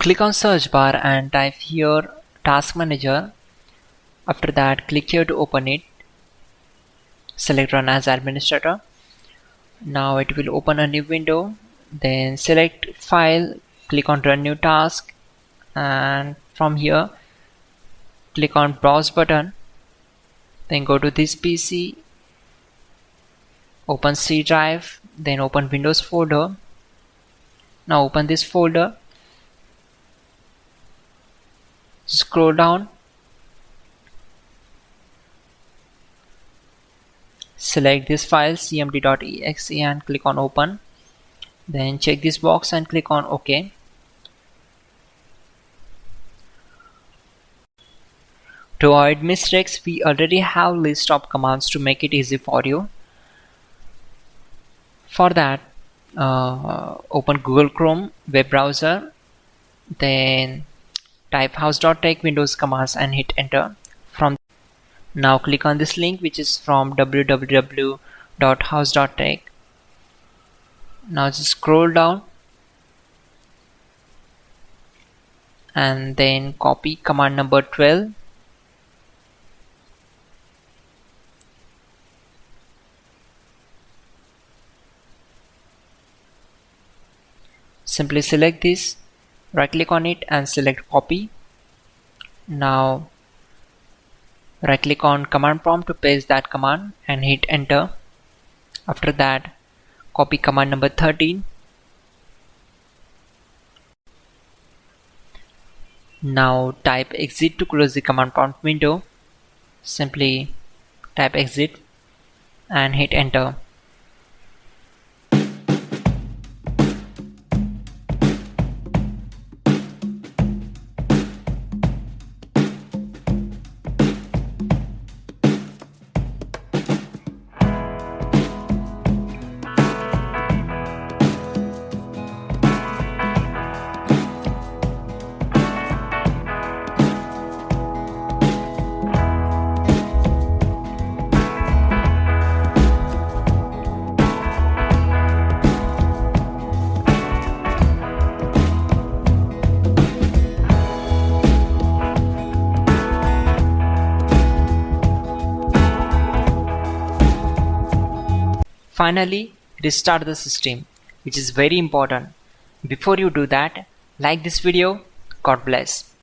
Click on search bar and type here task manager. After that, click here to open it. Select run as administrator. Now it will open a new window. Then select file, click on run new task, and from here click on browse button. Then go to this PC, open C drive, then open Windows folder. Now open this folder, scroll down, select this file cmd.exe and click on open. Then check this box and click on OK. To avoid mistakes, we already have list of commands to make it easy for you. For that, open Google Chrome web browser, then type hows.tech Windows commands and hit enter. Now click on this link, which is from www.hows.tech. Now just scroll down and then copy command number 12. Simply select this, right click on it and select copy. Now right click on command prompt to paste that command and hit enter. After that, copy command number 13. Now type exit to close the command prompt window. Simply type exit and hit enter. Finally, restart the system, which is very important. Before you do that, like this video. God bless.